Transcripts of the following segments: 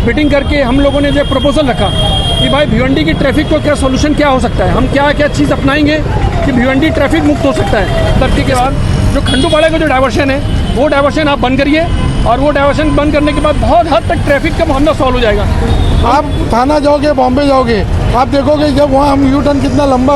Meeting करके हम लोगों ने जो प्रपोजल रखा कि भाई भिवंडी की ट्रैफिक को क्या सोल्यूशन क्या हो सकता है, हम क्या क्या चीज़ अपनाएंगे कि भिवंडी ट्रैफिक मुक्त हो सकता है। तरक्की के बाद जो खंडूपाड़ा का जो डाइवर्शन है वो डाइवर्शन आप बंद करिए, और वो डाइवर्शन बंद करने के बाद बहुत हद तक ट्रैफिक का मामला सॉल्व हो जाएगा। आप थाना जाओगे, बॉम्बे जाओगे, आप देखोगे जब वहाँ हम यू टर्न कितना लंबा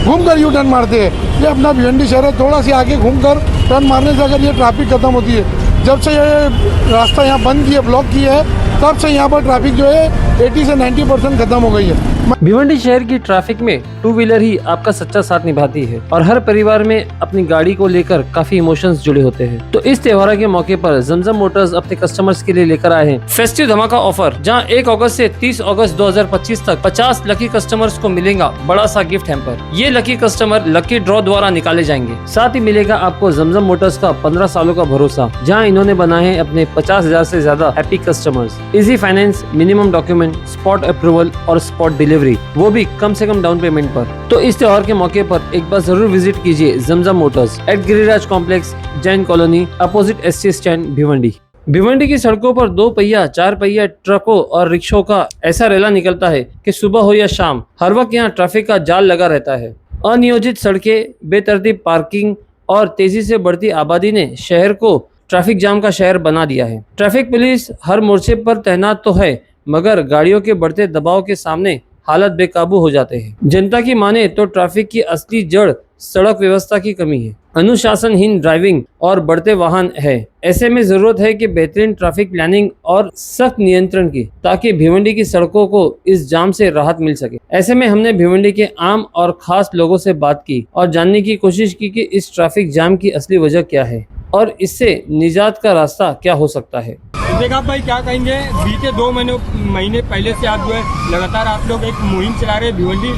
घूम कर यू टर्न मारते हैं। ये अपना भिवंडी शहर है, थोड़ा सी आगे घूम कर टर्न मारने से अगर ये ट्रैफिक खत्म होती है। जब से ये रास्ता यहाँ बंद किया, ब्लॉक किया है, तब से यहाँ पर ट्रैफिक जो है 80 से 90% खत्म हो गई है। भिवंडी शहर की ट्रैफिक में टू व्हीलर ही आपका सच्चा साथ निभाती है और हर परिवार में अपनी गाड़ी को लेकर काफी इमोशंस जुड़े होते हैं। तो इस त्योहार के मौके पर जमजम मोटर्स अपने कस्टमर्स के लिए लेकर आए हैं फेस्टिव धमाका ऑफर, जहां 1 अगस्त से 30 अगस्त 2025 तक 50 लकी कस्टमर्स को मिलेगा बड़ा सा गिफ्ट हैम्पर। ये लकी कस्टमर लकी ड्रॉ द्वारा निकाले जाएंगे। साथ ही मिलेगा आपको जमजम मोटर्स का 15 सालों का भरोसा, जहाँ इन्होंने बनाए हैं अपने 50,000 से ज्यादा happy customers. Easy finance, minimum document, spot approval और स्पॉट डिलीवरी, वो भी कम से कम डाउन पेमेंट पर। तो इस त्योहार के मौके पर एक बार जरूर विजिट कीजिए Zamzam motors at Giriraj complex, Jain colony, opposite SC stand, Bhiwandi. Bhiwandi की सड़कों पर 2 पहिया, 4 पहिया ट्रकों और रिक्शों का ऐसा रेला निकलता है कि सुबह हो या शाम हर वक्त यहाँ ट्रैफिक का जाल लगा रहता है। अनियोजित सड़कें, बेतरतीब पार्किंग और तेजी से बढ़ती आबादी ने शहर को ट्रैफिक जाम का शहर बना दिया है। ट्रैफिक पुलिस हर मोर्चे पर तैनात तो है, मगर गाड़ियों के बढ़ते दबाव के सामने हालत बेकाबू हो जाते हैं। जनता की माने तो ट्रैफिक की असली जड़ सड़क व्यवस्था की कमी है, अनुशासनहीन ड्राइविंग और बढ़ते वाहन है। ऐसे में जरूरत है कि बेहतरीन ट्रैफिक प्लानिंग और सख्त नियंत्रण की, ताकि भिवंडी की सड़कों को इस जाम से राहत मिल सके। ऐसे में हमने भिवंडी के आम और खास लोगों से बात की और जानने की कोशिश की कि इस ट्रैफिक जाम की असली वजह क्या है और इससे निजात का रास्ता क्या हो सकता है। देखा भाई, क्या कहेंगे, बीते 2 महीने पहले से आप जो है लगातार आप लोग एक मुहिम चला रहे हैं भिवंडी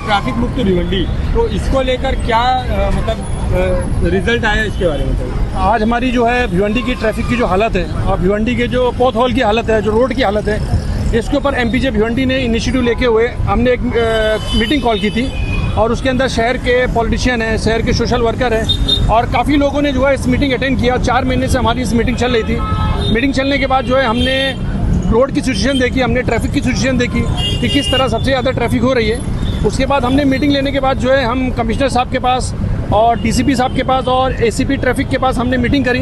ट्रैफिक मुक्त भिवंडी, तो इसको लेकर क्या मतलब रिजल्ट आया इसके बारे में? आज हमारी जो है भिवंडी की ट्रैफिक की जो हालत है और भिवंडी के जो पोथ हॉल की हालत है, जो रोड की हालत है, इसके ऊपर MPJ भिवंडी ने इनिशिएटिव लेके हुए हमने एक मीटिंग कॉल की थी, और उसके अंदर शहर के पॉलिटिशियन हैं, शहर के सोशल वर्कर हैं, और काफ़ी लोगों ने जो है इस मीटिंग अटेंड किया। 4 महीने से हमारी इस मीटिंग चल रही थी। मीटिंग चलने के बाद जो है हमने रोड की सिचुएशन देखी, हमने ट्रैफिक की सिचुएशन देखी कि किस तरह सबसे ज़्यादा ट्रैफिक हो रही है। उसके बाद हमने मीटिंग लेने के बाद जो है हम कमिश्नर साहब के पास और DCP साहब के पास और ACP ट्रैफिक के पास हमने मीटिंग करी।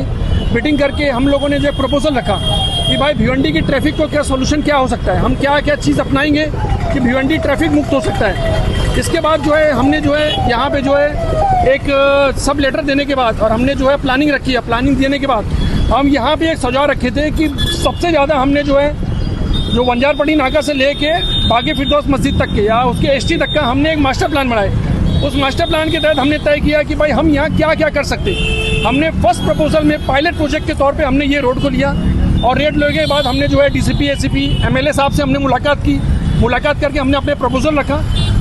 मीटिंग करके हम लोगों ने जो प्रपोजल रखा कि भाई भिवंडी की ट्रैफिक को क्या सोल्यूशन क्या हो सकता है, हम क्या क्या चीज़ अपनाएंगे कि भिवंडी ट्रैफिक मुक्त हो सकता है। इसके बाद जो है हमने जो है यहाँ पे जो है एक सब लेटर देने के बाद और हमने जो है प्लानिंग रखी है। प्लानिंग देने के बाद हम यहाँ पे एक सुझाव रखे थे कि सबसे ज़्यादा हमने जो है जो वंजारपट्टी नाका से लेके बागी फिरदौस मस्जिद तक के या उसके ST तक का हमने एक मास्टर प्लान बनाया। उस मास्टर प्लान के तहत हमने तय किया कि भाई हम यहाँ क्या क्या कर सकते हैं। हमने फर्स्ट प्रपोजल में पायलट प्रोजेक्ट के तौर पे हमने ये रोड को लिया, और रेट लेने के बाद हमने जो है DCP ACP MLA साहब से हमने मुलाकात की। मुलाकात करके हमने अपने प्रपोजल रखा।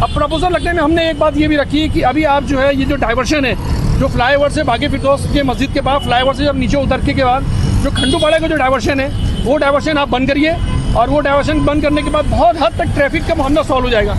अब प्रपोजल रखने में हमने एक बात ये भी रखी कि अभी आप जो है ये जो डाइवर्शन है, जो फ्लाईओवर से बागी फिरदौस के मस्जिद के बाद फ्लाईओवर से जब नीचे उतर के बाद जो खंडूपाड़ा का जो डाइवर्शन है, वो डाइवर्शन आप बंद करिए, और वो डाइवर्शन बंद करने के बाद बहुत हद तक ट्रैफिक का मामला सॉल्व हो जाएगा।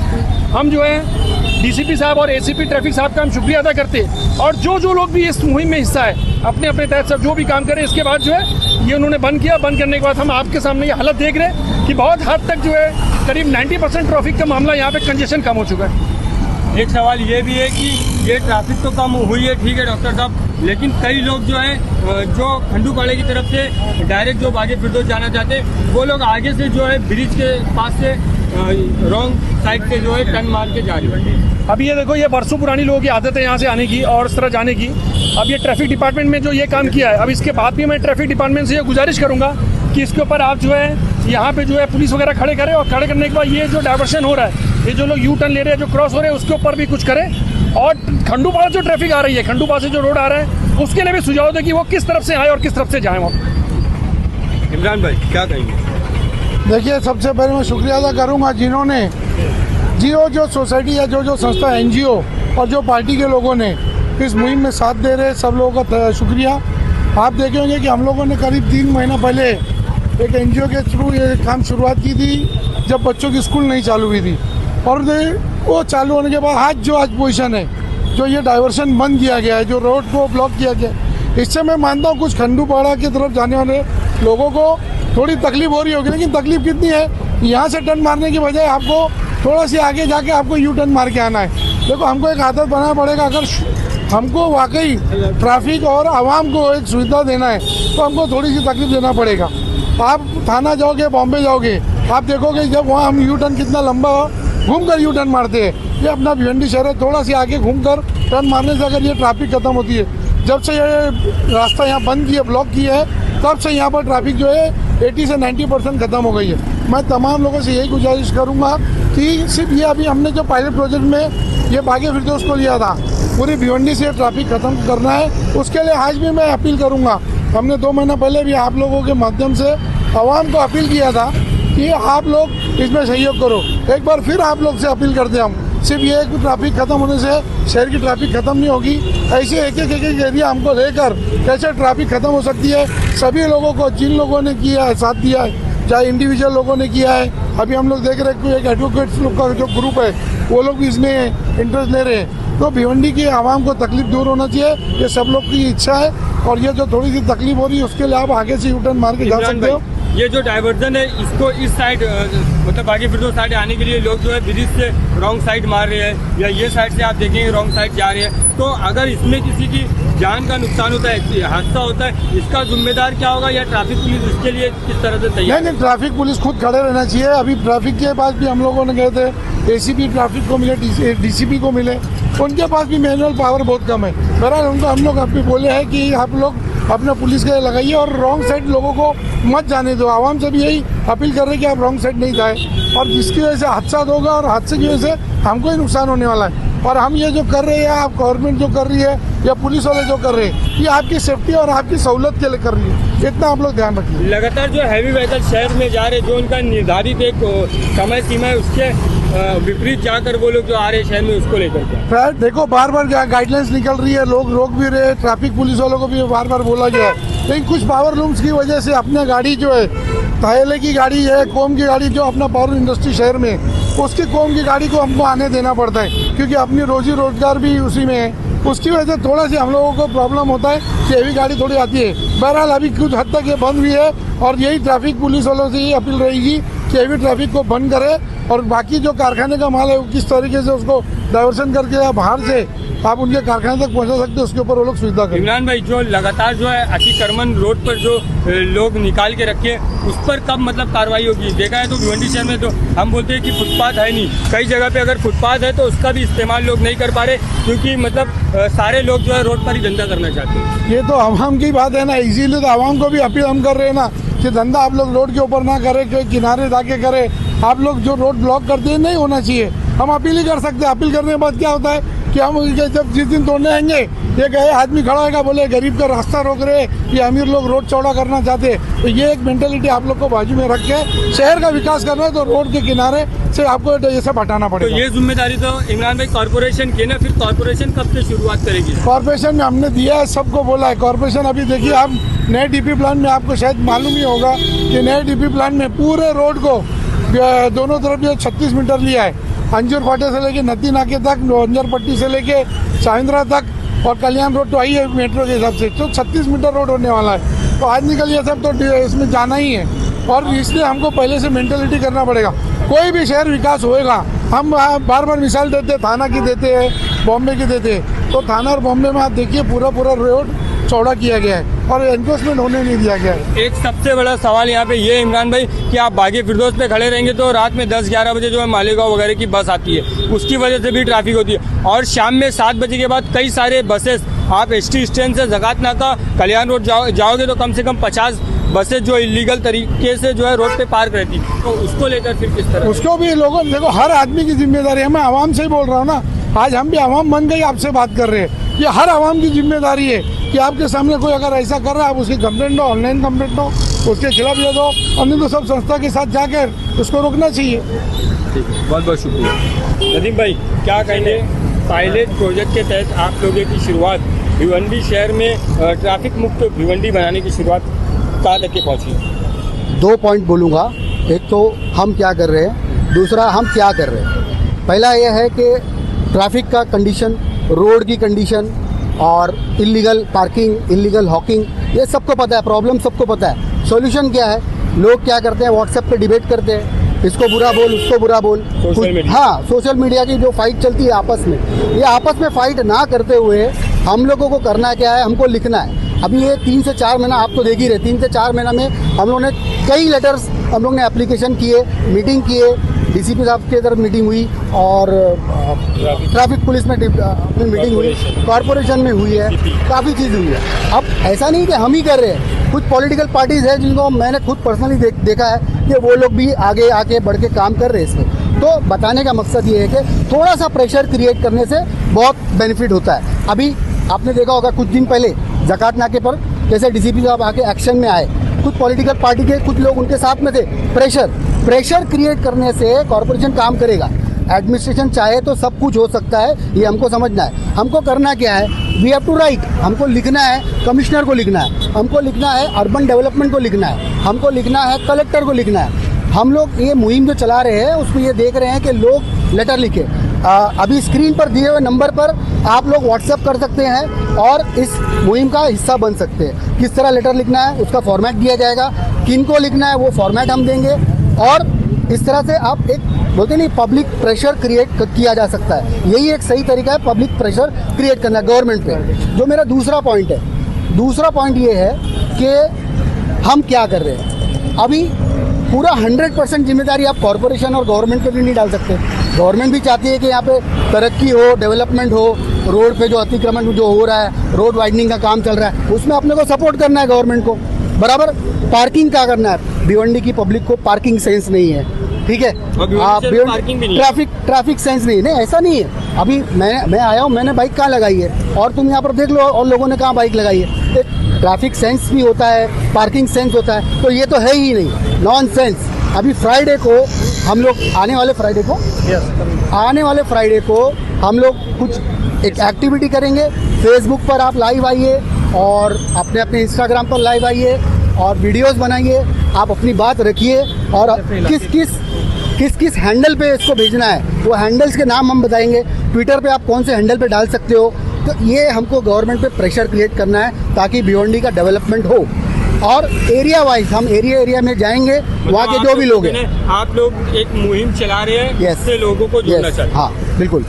हम जो है DCP साहब और ACP ट्रैफिक साहब का हम शुक्रिया अदा करते हैं, और जो लोग भी इस मुहिम में हिस्सा है अपने अपने तहत सब जो भी काम करें। इसके बाद जो है ये उन्होंने बंद किया। बंद करने के बाद हम आपके सामने ये हालत देख रहे हैं कि बहुत हद तक जो है करीब 90% ट्रैफिक का मामला यहाँ पे कंजेशन कम हो चुका है। एक सवाल ये भी है कि ये ट्रैफिक तो कम हुई है, ठीक है डॉक्टर साहब, लेकिन कई लोग जो हैं जो खंडूपाड़े की तरफ से डायरेक्ट जो बागी फिरदौस जाना चाहते हैं, वो लोग आगे से जो है ब्रिज के पास से रॉन्ग साइड से जो है टर्न मार के जा रही है। अब ये देखो, ये बरसों पुरानी लोगों की आदत है यहाँ से आने की और इस तरह जाने की। अब ये ट्रैफिक डिपार्टमेंट में जो ये काम किया है, अब इसके बाद भी मैं ट्रैफिक डिपार्टमेंट से ये गुजारिश करूँगा कि इसके ऊपर आप जो है यहाँ पे जो है पुलिस वगैरह खड़े करें, और खड़े करने के बाद ये जो डाइवर्शन हो रहा है, ये जो लोग यू टर्न ले रहे हैं, जो क्रॉस हो रहे हैं, उसके ऊपर भी कुछ करें। और खंडूपाड़ा जो ट्रैफिक आ रही है, खंडूपाड़ा से जो रोड आ रहा है, उसके लिए भी सुझाव दें कि वो किस तरफ से आए और किस तरफ से जाएँ। वहाँ इमरान भाई क्या कहेंगे? देखिए, सबसे पहले मैं शुक्रिया अदा करूँगा जिन्होंने जो सोसाइटी या जो संस्था NGO और जो पार्टी के लोगों ने इस मुहिम में साथ दे रहे, सब लोगों का शुक्रिया। आप देखेंगे कि हम लोगों ने करीब 3 महीना पहले एक NGO के थ्रू ये काम शुरुआत की थी, जब बच्चों की स्कूल नहीं चालू हुई थी, और वो चालू होने के बाद आज पोजीशन है, जो ये डाइवर्शन बंद किया गया है, जो रोड को ब्लॉक किया गया है, इससे मैं मानता हूँ कुछ खंडूपाड़ा की तरफ जाने वाले लोगों को थोड़ी तकलीफ हो रही होगी, लेकिन तकलीफ कितनी है, यहाँ से टर्न मारने की बजाय आपको थोड़ा सी आगे जाके आपको यू टर्न मार के आना है। देखो हमको एक आदत बनाना पड़ेगा, अगर हमको वाकई ट्रैफिक और आवाम को एक सुविधा देना है तो हमको थोड़ी सी तकलीफ देना पड़ेगा। आप थाना जाओगे, बॉम्बे जाओगे, आप देखोगे जब वहाँ हम यू टर्न कितना लंबा घूम कर यू टर्न मारते हैं। ये अपना भिवंडी शहर है, थोड़ा सी आगे घूम कर टर्न मारने से अगर ये ट्रैफिक खत्म होती है। जब से ये रास्ता यहाँ बंद किया, ब्लॉक किया है, तब से यहाँ पर ट्रैफिक जो है 80 से 90% खत्म हो गई है। मैं तमाम लोगों से यही गुजारिश करूँगा कि सिर्फ ये अभी हमने जो पायलट प्रोजेक्ट में ये बागे फिरदौस को लिया था, पूरी भिवंडी से ट्रैफिक खत्म करना है। उसके लिए आज भी मैं अपील करूँगा, हमने 2 महीना पहले भी आप लोगों के माध्यम से आवाम को अपील किया था कि आप लोग इसमें सहयोग करो। एक बार फिर आप लोग से अपील करते हैं हम, सिर्फ ये एक ट्रैफिक खत्म होने से शहर की ट्रैफिक खत्म नहीं होगी, ऐसे एक एक एरिया हमको लेकर कैसे ट्रैफिक खत्म हो सकती है। सभी लोगों को, जिन लोगों ने किया है, साथ दिया है, चाहे इंडिविजुअल लोगों ने किया है, अभी हम लोग देख रहे हैं कि एक एडवोकेट्स लोग का जो ग्रुप है वो लोग भी इसमें इंटरेस्ट ले रहे हैं। तो भिवंडी की आवाम को तकलीफ दूर होना चाहिए, ये सब लोग की इच्छा है। और ये जो थोड़ी सी तकलीफ हो रही है उसके लिए आप आगे से यूटर्न मार के जा सकते हो। ये जो डाइवर्जन है इसको इस साइड मतलब बागे फिरदौस साइड आने के लिए लोग जो है ब्रिज से रॉन्ग साइड मार रहे हैं, या ये साइड से आप देखेंगे रॉन्ग साइड जा रहे हैं। तो अगर इसमें किसी की जान का नुकसान होता है, हादसा होता है, इसका जिम्मेदार क्या होगा, या ट्रैफिक पुलिस इसके लिए किस तरह से तैयार? नहीं, ट्रैफिक पुलिस खुद खड़े रहना चाहिए। अभी ट्रैफिक के पास भी हम लोगों ने गए थे, एसीपी ट्रैफिक को मिले, डीसीपी को मिले, उनके पास भी मैनुअल पावर बहुत कम है। बहरहाल उनको हम लोग अभी बोले हैं कि आप लोग अपना पुलिस के लगाइए और रॉन्ग साइड लोगों को मत जाने दो। आवाम से भी यही अपील कर रहे हैं कि आप रॉन्ग साइड नहीं जाए, और जिसकी वजह से हादसा होगा और हादसे की वजह से हमको ही नुकसान होने वाला है। और हम ये जो कर रहे हैं, आप गवर्नमेंट जो कर रही है या पुलिस वाले जो कर रहे हैं, ये आपकी सेफ्टी और आपकी सहूलत के लिए कर रही है, इतना आप लोग ध्यान रखिए। लगातार जो हैवी व्हीकल शहर में जा रहे, जो उनका निर्धारित एक समय सीमा है, उसके विपरीत जाकर वो लोग जो आ रहे हैं शहर में, उसको लेकर क्या? देखो बार बार गाइडलाइंस निकल रही है, लोग रोक भी रहे, ट्रैफिक पुलिस वालों को भी बार बार बोला गया है, लेकिन कुछ पावर लूम्स की वजह से अपने गाड़ी जो है, तहेले की गाड़ी है, कोम की गाड़ी जो अपना पावर इंडस्ट्री शहर में, उसकी कोम की गाड़ी को हमको आने देना पड़ता है, क्योंकि अपनी रोजी रोजगार भी उसी में है। उसकी वजह से थोड़ा सी हम लोगों को प्रॉब्लम होता है कि हेवी गाड़ी थोड़ी आती है। बहरहाल अभी कुछ हद तक ये बंद भी है, और यही ट्रैफिक पुलिस वालों से ये अपील रहेगी कि हेवी ट्रैफिक को बंद करे, और बाकी जो कारखाने का माल है वो किस तरीके से उसको डाइवर्सन करके या बाहर से आप उनके कारखाने तक पहुंचा सकते हैं, उसके ऊपर वो लोग सुविधा करें। इमरान भाई, जो लगातार जो है अतिक्रमण रोड पर जो लोग निकाल के रखे, उस पर कब मतलब कार्रवाई होगी? देखा है तो भिवंडी शहर में तो हम बोलते हैं कि फुटपाथ है नहीं, कई जगह पे अगर फुटपाथ है तो उसका भी इस्तेमाल लोग नहीं कर पा रहे, क्योंकि मतलब सारे लोग जो है रोड पर ही धंधा करना चाहते हैं। ये तो आवाम की बात है ना, इसीलिए तो आवाम को भी अपील हम कर रहे हैं ना कि धंधा आप लोग रोड के ऊपर ना करें, कि किनारे जाके करें। आप लोग जो रोड ब्लॉक करते हैं नहीं होना चाहिए, हम अपील ही कर सकते हैं। अपील करने के बाद क्या होता है कि हम जब जिस दिन तोड़ने आएंगे, ये गए आदमी खड़ा होगा, बोले गरीब का रास्ता रोक रहे, ये अमीर लोग रोड चौड़ा करना चाहते हैं। तो ये एक मेंटेलिटी आप लोग को बाजू में रख के शहर का विकास करना है, तो रोड के किनारे से आपको ये सब हटाना तो पड़ेगा। ये जिम्मेदारी तो इमरान भाई कॉर्पोरेशन की ना, फिर कॉर्पोरेशन कब से शुरुआत करेगी? कॉर्पोरेशन में हमने दिया है, सबको बोला है। कॉर्पोरेशन अभी देखिए, आप नए डीपी प्लान में आपको शायद मालूम ही होगा कि नए डीपी प्लान में पूरे रोड को दोनों तरफ जो 36 मीटर लिया है, अंजूर फाटे से लेके नदी नाके तक, अंजर पट्टी से लेके साइंद्रा तक, और कल्याण रोड तो आई है मेट्रो के हिसाब से, तो 36 मीटर रोड होने वाला है। तो आज निकल ये सब तो इसमें जाना ही है, और इसलिए हमको पहले से मेंटेलिटी करना पड़ेगा। कोई भी शहर विकास होएगा, हम बार बार मिसाल देते हैं, थाना की देते हैं, बॉम्बे की देते हैं, तो थाना और बॉम्बे में आप देखिए पूरा रोड चौड़ा किया गया है और एनक्रोचमेंट होने नहीं दिया गया है। एक सबसे बड़ा सवाल यहाँ पे ये इमरान भाई कि आप बागे फिरदौस पे खड़े रहेंगे तो रात में 10-11 बजे जो है मालेगांव वगैरह की बस आती है, उसकी वजह से भी ट्रैफिक होती है, और शाम में 7 बजे के बाद कई सारे बसेस, आप एसटी स्टैंड से जगात नाका कल्याण रोड जाओगे तो कम से कम 50 बसेस जो इलीगल तरीके से जो है रोड पे पार्क रहती, तो उसको लेकर फिर किस तरह? उसको भी लोगों, देखो हर आदमी की जिम्मेदारी है। मैं आवाम से ही बोल रहा हूँ ना, आज हम भी आवाम बन गई, आपसे बात कर रहे हैं। ये हर आवाम की जिम्मेदारी है कि आपके सामने कोई अगर ऐसा कर रहा है, आप उसकी कंप्लेंट दो, ऑनलाइन कंप्लेंट दो, उसके खिलाफ दे दो, और नहीं तो सब संस्था के साथ जाकर उसको रोकना चाहिए। ठीक है, बहुत बहुत शुक्रिया। नदीम भाई, क्या कहेंगे, पायलट प्रोजेक्ट के तहत आप लोगों की शुरुआत भिवंडी शहर में ट्रैफिक मुक्त भिवंडी बनाने की शुरुआत कहाँ तक के पहुँची? 2 पॉइंट बोलूँगा। एक तो हम क्या कर रहे हैं, दूसरा हम क्या कर रहे हैं। पहला यह है कि ट्रैफिक का कंडीशन, रोड की कंडीशन और इलीगल पार्किंग, इलीगल हॉकिंग, ये सबको पता है, प्रॉब्लम सबको पता है। सॉल्यूशन क्या है? लोग क्या करते हैं, व्हाट्सएप पे डिबेट करते हैं, इसको बुरा बोल, उसको बुरा बोल। हाँ, सोशल मीडिया की जो फाइट चलती है आपस में, ये आपस में फाइट ना करते हुए हम लोगों को करना क्या है, हमको लिखना है। अभी ये 3 से 4 महीना आप तो देख ही रहे, 3 से 4 महीना में हम लोगों ने कई लेटर्स, हम लोग ने एप्लीकेशन किए, मीटिंग किए, डीसीपी साहब के तरफ मीटिंग हुई और ट्रैफिक पुलिस में अपनी मीटिंग हुई, कॉरपोरेशन में हुई है, काफ़ी चीज़ हुई है। अब ऐसा नहीं कि हम ही कर रहे हैं, कुछ पॉलिटिकल पार्टीज़ है जिनको मैंने खुद पर्सनली देखा है कि वो लोग भी आगे आके बढ़ के काम कर रहे हैं इसमें। तो बताने का मकसद ये है कि थोड़ा सा प्रेशर क्रिएट करने से बहुत बेनिफिट होता है। अभी आपने देखा होगा कुछ दिन पहले ज़कात नाके पर जैसे डीसीपी साहब आके एक्शन में आए, कुछ पॉलिटिकल पार्टी के कुछ लोग उनके साथ में थे। प्रेशर क्रिएट करने से कॉरपोरेशन काम करेगा। एडमिनिस्ट्रेशन चाहे तो सब कुछ हो सकता है, ये हमको समझना है। हमको करना क्या है, वी हैव टू राइट, हमको लिखना है, कमिश्नर को लिखना है, हमको लिखना है, अर्बन डेवलपमेंट को लिखना है, हमको लिखना है, कलेक्टर को लिखना है। हम लोग ये मुहिम जो चला रहे हैं उसमें ये देख रहे हैं कि लोग लेटर लिखे। अभी स्क्रीन पर दिए हुए नंबर पर आप लोग व्हाट्सएप कर सकते हैं और इस मुहिम का हिस्सा बन सकते हैं। किस तरह लेटर लिखना है उसका फॉर्मेट दिया जाएगा, किन को लिखना है वो फॉर्मेट हम देंगे, और इस तरह से आप एक बोलते नहीं पब्लिक प्रेशर क्रिएट किया जा सकता है। यही एक सही तरीका है पब्लिक प्रेशर क्रिएट करना गवर्नमेंट पे। जो मेरा दूसरा पॉइंट ये है कि हम क्या कर रहे हैं। अभी पूरा 100% जिम्मेदारी आप कॉरपोरेशन और गवर्नमेंट पे भी नहीं डाल सकते। गवर्नमेंट भी चाहती है कि यहाँ पे तरक्की हो, डेवलपमेंट हो, रोड पे जो अतिक्रमण जो हो रहा है, रोड वाइडनिंग का काम चल रहा है, उसमें अपने को सपोर्ट करना है गवर्नमेंट को बराबर। पार्किंग क्या करना है, भिवंडी की पब्लिक को पार्किंग सेंस नहीं है, ठीक है, आप ट्रैफिक सेंस नहीं है, ऐसा नहीं है। अभी मैं आया हूँ, मैंने बाइक कहाँ लगाई है और तुम यहाँ पर देख लो और लोगों ने कहाँ बाइक लगाई है। एक ट्रैफिक सेंस भी होता है, पार्किंग सेंस होता है, तो ये तो है ही नहीं, नॉनसेंस। अभी फ्राइडे को हम लोग आने वाले फ्राइडे को हम लोग कुछ एक एक्टिविटी करेंगे। फेसबुक पर आप लाइव आइए और अपने इंस्टाग्राम पर लाइव आइए और वीडियोस बनाइए, आप अपनी बात रखिए और किस हैंडल पे इसको भेजना है वो हैंडल्स के नाम हम बताएंगे। ट्विटर पे आप कौन से हैंडल पे डाल सकते हो। तो ये हमको गवर्नमेंट पे प्रेशर क्रिएट करना है ताकि भिवंडी का डेवलपमेंट हो। और एरिया वाइज हम एरिया में जाएंगे, वहाँ के जो भी लोग हैं, आप लोग एक मुहिम चला रहे हैं जिससे लोगों को जोड़ना चाहिए। हाँ बिल्कुल।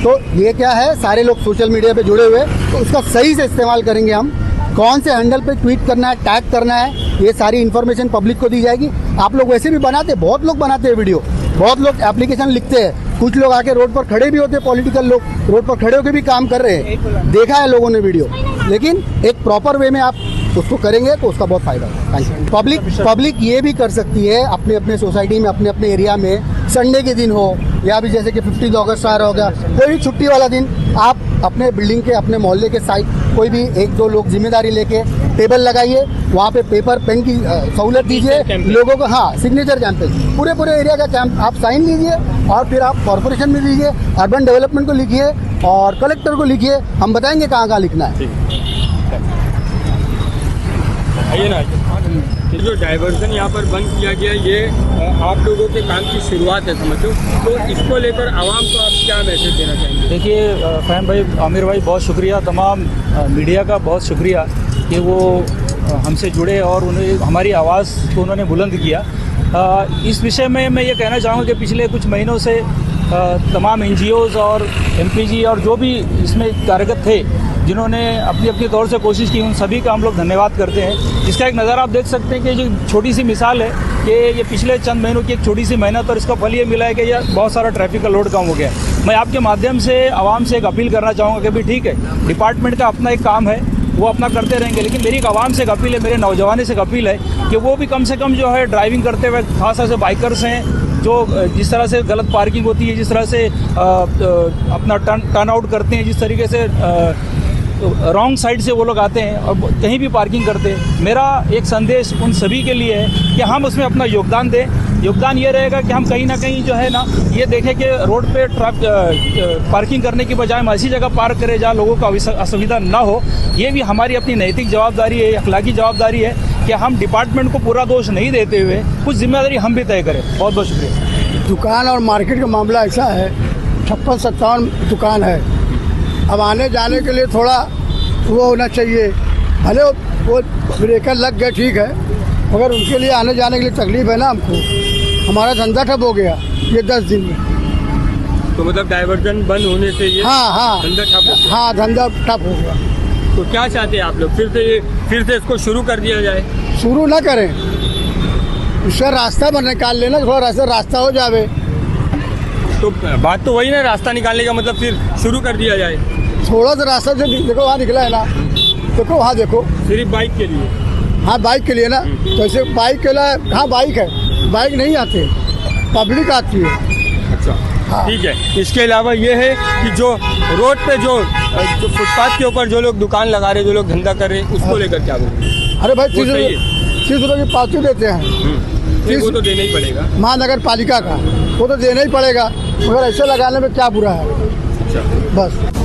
तो ये क्या है, सारे लोग सोशल मीडिया पे जुड़े हुए, तो उसका सही से इस्तेमाल करेंगे हम। कौन से हैंडल पे ट्वीट करना है, टैग करना है, ये सारी इन्फॉर्मेशन पब्लिक को दी जाएगी। आप लोग वैसे भी बनाते, बहुत लोग बनाते हैं वीडियो, बहुत लोग एप्लीकेशन लिखते हैं, कुछ लोग आके रोड पर खड़े भी होते हैं, पॉलिटिकल लोग रोड पर खड़े होकर भी काम कर रहे हैं, देखा है लोगों ने वीडियो। लेकिन एक प्रॉपर वे में आप उसको करेंगे तो उसका बहुत फायदा है। Thank you. पब्लिक ये भी कर सकती है अपने सोसाइटी में, अपने एरिया में, संडे के दिन हो या भी जैसे कि 15 अगस्त आ रहा होगा, कोई भी छुट्टी वाला दिन, आप अपने बिल्डिंग के, अपने मोहल्ले के साइड कोई भी 1-2 लोग जिम्मेदारी लेके टेबल लगाइए, वहाँ पे पेपर पेन की सहूलत दीजिए लोगों को। हाँ, सिग्नेचर कैंपेन, पूरे एरिया का कैंप आप साइन लीजिए और फिर आप कॉरपोरेशन में दीजिए, अर्बन डेवलपमेंट को लिखिए और कलेक्टर को लिखिए, हम बताएंगे कहाँ लिखना है। आइए ना, जो डाइवर्जन यहाँ पर बंद किया गया, ये आप लोगों के काम की शुरुआत है समझो, तो इसको लेकर आवाम को आप क्या मैसेज देना चाहेंगे? देखिए फैम भाई, आमिर भाई, बहुत शुक्रिया, तमाम मीडिया का बहुत शुक्रिया कि वो हमसे जुड़े और उन्हें हमारी आवाज़ को उन्होंने बुलंद किया। इस विषय में मैं ये कहना चाहूँगा कि पिछले कुछ महीनों से तमाम NGOs और MPG और जो भी इसमें कार्यरत थे, जिन्होंने अपनी तौर से कोशिश की, उन सभी का हम लोग धन्यवाद करते हैं। इसका एक नज़ारा आप देख सकते हैं कि जो छोटी सी मिसाल है कि ये पिछले चंद महीनों की एक छोटी सी मेहनत और इसका फल ये मिला है कि यह बहुत सारा ट्रैफिक का लोड कम हो गया। मैं आपके माध्यम से आवाम से एक अपील करना चाहूँगा कि भाई ठीक है, डिपार्टमेंट का अपना एक काम है, वो अपना करते रहेंगे, लेकिन मेरी एक आवाम से एक अपील है, मेरे नौजवानों से एक अपील है कि वो भी कम से कम जो है ड्राइविंग करते हुए, खास से बाइकर्स हैं जो जिस तरह से गलत पार्किंग होती है, जिस तरह से अपना टर्न आउट करते हैं, जिस तरीके से रॉन्ग साइड से वो लोग आते हैं और कहीं भी पार्किंग करते हैं, मेरा एक संदेश उन सभी के लिए है कि हम उसमें अपना योगदान दें। योगदान ये रहेगा कि हम कहीं ना कहीं जो है ना, ये देखें कि रोड पे पार्किंग करने की बजाय हम ऐसी जगह पार्क करें जहाँ लोगों को असुविधा ना हो। ये भी हमारी अपनी नैतिक जवाबदारी है, अखलाकी जवाबदारी है कि हम डिपार्टमेंट को पूरा दोष नहीं देते हुए कुछ जिम्मेदारी हम भी तय करें। बहुत बहुत शुक्रिया। दुकान और मार्केट का मामला ऐसा है, 56-57 दुकान है, अब आने जाने के लिए थोड़ा वो होना चाहिए, भले वो ब्रेकर लग गए ठीक है, मगर उनके लिए आने जाने के लिए तकलीफ है ना हमको। हमारा धंधा ठप हो गया ये 10 दिन में। तो मतलब डाइवर्जन बंद होने से ये हाँ धंधा ठप हो गया। हाँ, धंधा ठप हो गया। तो क्या चाहते हैं आप लोग, फिर से इसको शुरू कर दिया जाए? शुरू ना करें, उसका रास्ता बन निकाल लेना, थोड़ा रास्ता हो जावे। तो बात तो वही ना, रास्ता निकालने का मतलब फिर शुरू कर दिया जाए। थोड़ा सा रास्ता जो देखो वहाँ निकला है ना, देखो वहाँ देखो, सिर्फ बाइक के लिए? हाँ बाइक के लिए ना, तो ऐसे बाइक के लिए हाँ बाइक है, बाइक नहीं आते, पब्लिक आती है। अच्छा हाँ। ठीक है। इसके अलावा ये है कि जो रोड पे जो फुटपाथ के ऊपर जो लोग दुकान लगा रहे, जो लोग धंधा कर रहे हैं, उसको लेकर क्या बोलेंगे? अरे भाई वो सही है। 30 रुपये की पावती देते हैं नहीं, वो तो देना ही पड़ेगा। महानगर पालिका का, वो तो देना ही पड़ेगा, मगर ऐसे लगाने में क्या बुरा है। अच्छा। बस।